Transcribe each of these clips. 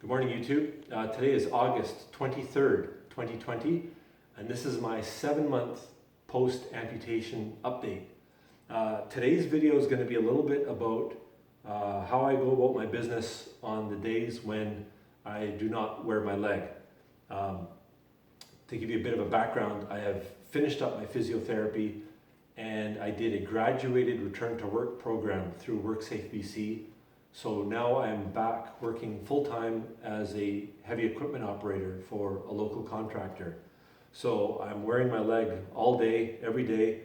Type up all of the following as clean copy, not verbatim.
Good morning, YouTube. Today is August 23rd, 2020, and this is my 7-month post-amputation update. Today's video is going to be a little bit about how I go about my business on the days when I do not wear my leg. To give you a bit of a background, I have finished up my physiotherapy and I did a graduated return to work program through WorkSafe BC. So now I'm back working full-time as a heavy equipment operator for a local contractor. So I'm wearing my leg all day, every day,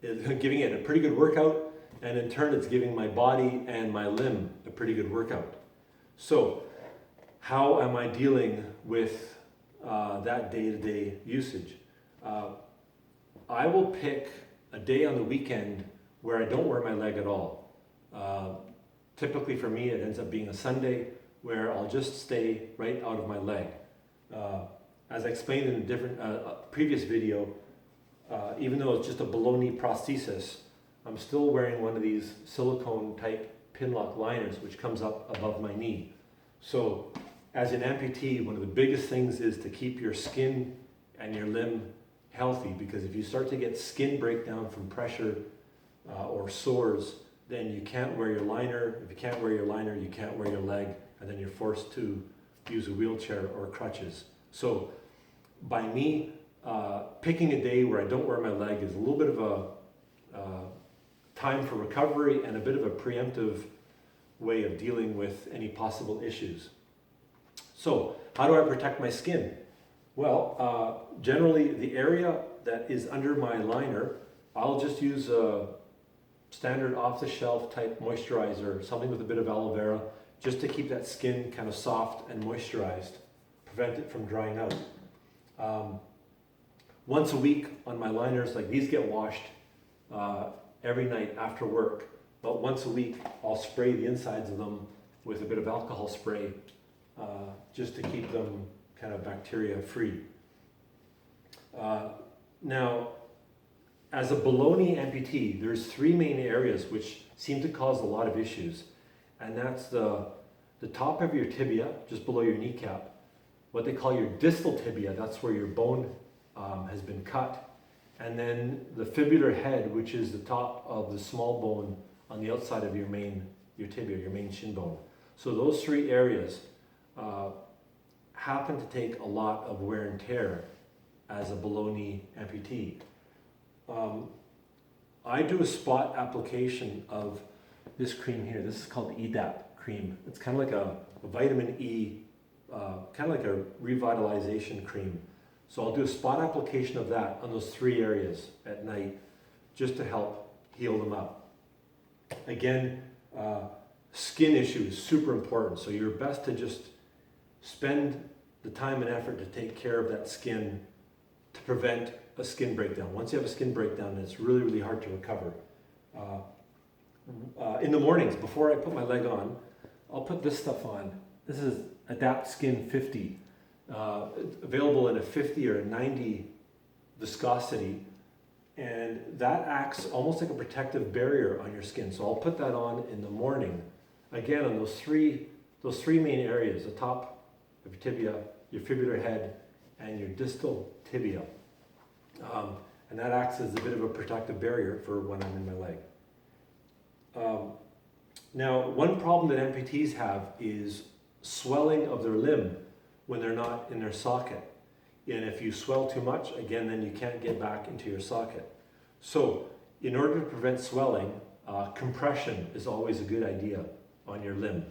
giving it a pretty good workout, and in turn it's giving my body and my limb a pretty good workout. So how am I dealing with that day-to-day usage? I will pick a day on the weekend where I don't wear my leg at all. Typically for me it ends up being a Sunday where I'll just stay right out of my leg. As I explained in a different previous video, even though it's just a below knee prosthesis, I'm still wearing one of these silicone type pin lock liners which comes up above my knee. So as an amputee, one of the biggest things is to keep your skin and your limb healthy, because if you start to get skin breakdown from pressure or sores, then you can't wear your liner. If you can't wear your liner, you can't wear your leg, and then you're forced to use a wheelchair or crutches. So by me picking a day where I don't wear my leg is a little bit of a time for recovery and a bit of a preemptive way of dealing with any possible issues. So how do I protect my skin? Well, generally the area that is under my liner, I'll just use a standard off-the-shelf type moisturizer, something with a bit of aloe vera, just to keep that skin kind of soft and moisturized, prevent it from drying out. Once a week on my liners, like these get washed every night after work, but once a week I'll spray the insides of them with a bit of alcohol spray just to keep them kind of bacteria free. Now, as a below knee amputee, there's 3 main areas which seem to cause a lot of issues. And that's the top of your tibia, just below your kneecap, what they call your distal tibia, that's where your bone has been cut. And then the fibular head, which is the top of the small bone on the outside of your tibia, your main shin bone. So those 3 areas happen to take a lot of wear and tear as a below knee amputee. I do a spot application of this cream here. This is called EDAP cream. It's kind of like a vitamin E, kind of like a revitalization cream. So I'll do a spot application of that on those 3 areas at night just to help heal them up. Again, skin issue is super important. So you're best to just spend the time and effort to take care of that skin to prevent a skin breakdown. Once you have a skin breakdown, it's really, really hard to recover. In the mornings, before I put my leg on, I'll put this stuff on. This is Adapt Skin 50. Available in a 50 or a 90 viscosity, and that acts almost like a protective barrier on your skin. So I'll put that on in the morning. Again, on those three main areas, the top of your tibia, your fibular head, and your distal tibia. And that acts as a bit of a protective barrier for when I'm in my leg. Now, one problem that amputees have is swelling of their limb when they're not in their socket. And if you swell too much, again, then you can't get back into your socket. So in order to prevent swelling, compression is always a good idea on your limb.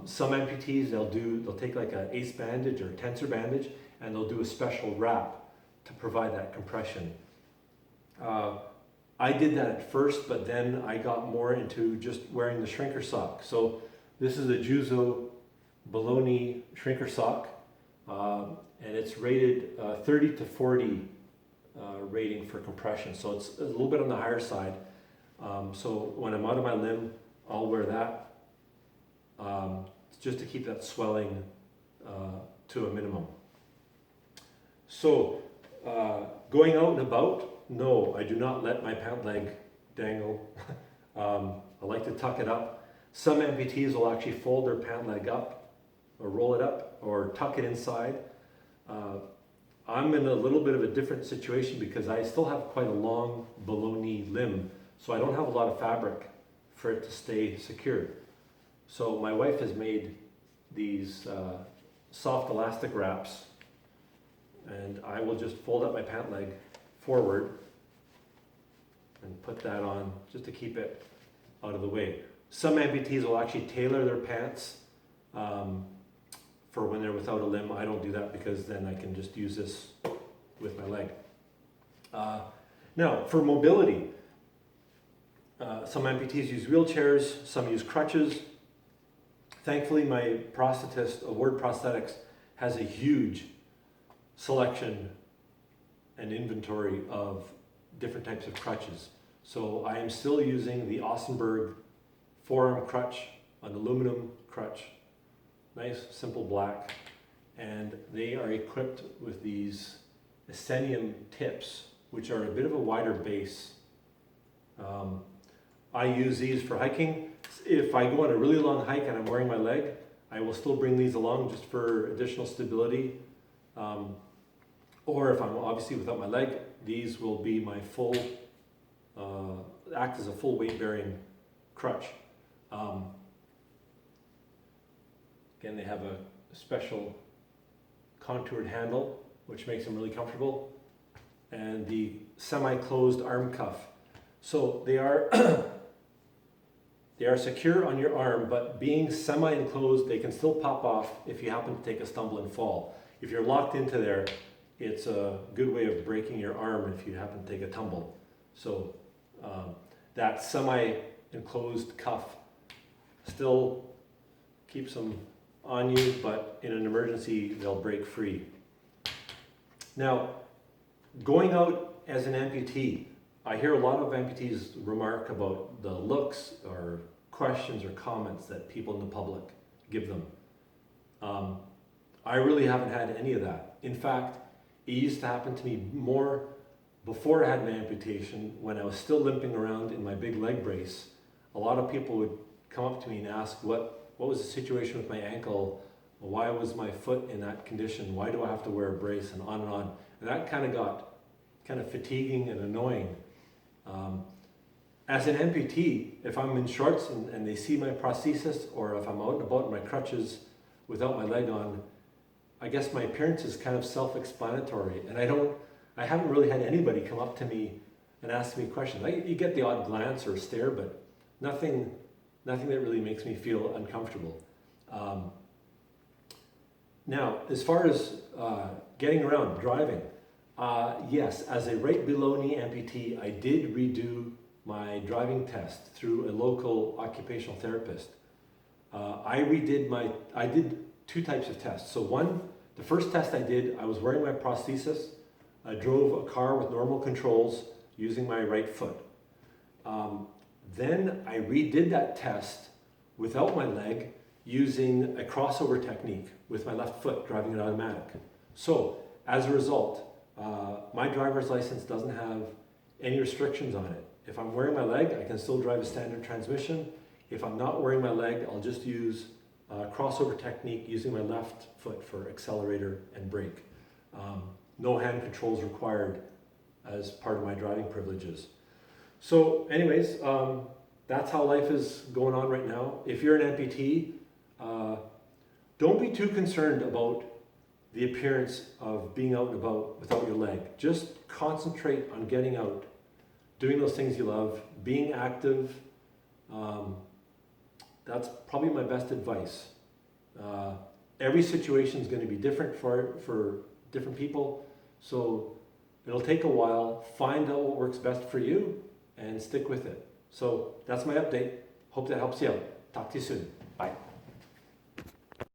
Some amputees, they'll take like an ACE bandage or a tensor bandage, and they'll do a special wrap to provide that compression. I did that at first, but then I got more into just wearing the shrinker sock. So this is a Juzo below knee shrinker sock, and it's rated 30 to 40 rating for compression. So it's a little bit on the higher side. So when I'm out of my limb, I'll wear that just to keep that swelling to a minimum. So going out and about, no, I do not let my pant leg dangle. I like to tuck it up. Some amputees will actually fold their pant leg up or roll it up or tuck it inside. I'm in a little bit of a different situation because I still have quite a long below knee limb, so I don't have a lot of fabric for it to stay secure. So my wife has made these soft elastic wraps, and I will just fold up my pant leg forward and put that on just to keep it out of the way. Some amputees will actually tailor their pants for when they're without a limb. I don't do that because then I can just use this with my leg. Now, for mobility, some amputees use wheelchairs, some use crutches. Thankfully, my prosthetist, Word Prosthetics, has a huge selection and inventory of different types of crutches. So I am still using the Ossenberg forearm crutch, an aluminum crutch, nice, simple black, and they are equipped with these Ascenium tips, which are a bit of a wider base. I use these for hiking. If I go on a really long hike and I'm wearing my leg, I will still bring these along just for additional stability. Or if I'm obviously without my leg, these will be my full, act as a full weight bearing crutch. Again, they have a special contoured handle, which makes them really comfortable, and the semi-closed arm cuff. So they are they are secure on your arm, but being semi-enclosed, they can still pop off if you happen to take a stumble and fall. If you're locked into there, it's a good way of breaking your arm if you happen to take a tumble. So that semi-enclosed cuff still keeps them on you, but in an emergency, they'll break free. Now, going out as an amputee, I hear a lot of amputees remark about the looks or questions or comments that people in the public give them. I really haven't had any of that. In fact, it used to happen to me more before I had my amputation, when I was still limping around in my big leg brace. A lot of people would come up to me and ask, what was the situation with my ankle? Why was my foot in that condition? Why do I have to wear a brace? And on and on. And that kind of got fatiguing and annoying. As an amputee, if I'm in shorts and they see my prosthesis, or if I'm out and about in my crutches without my leg on, I guess my appearance is kind of self-explanatory. And I haven't really had anybody come up to me and ask me questions. You get the odd glance or stare, but nothing that really makes me feel uncomfortable. Now, as far as getting around, driving, yes, as a right below knee amputee, I did redo my driving test through a local occupational therapist. I did two types of tests. So the first test I did, I was wearing my prosthesis. I drove a car with normal controls using my right foot. Then I redid that test without my leg using a crossover technique with my left foot, driving it automatic. So as a result, my driver's license doesn't have any restrictions on it. If I'm wearing my leg, I can still drive a standard transmission. If I'm not wearing my leg, I'll just use a crossover technique using my left foot for accelerator and brake. No hand controls required as part of my driving privileges. So anyways, that's how life is going on right now. If you're an amputee, don't be too concerned about the appearance of being out and about without your leg. Just concentrate on getting out, doing those things you love, being active. That's probably my best advice. Every situation is going to be different for different people, so it'll take a while. Find out what works best for you and stick with it. So that's my update. Hope that helps you out. Talk to you soon. Bye.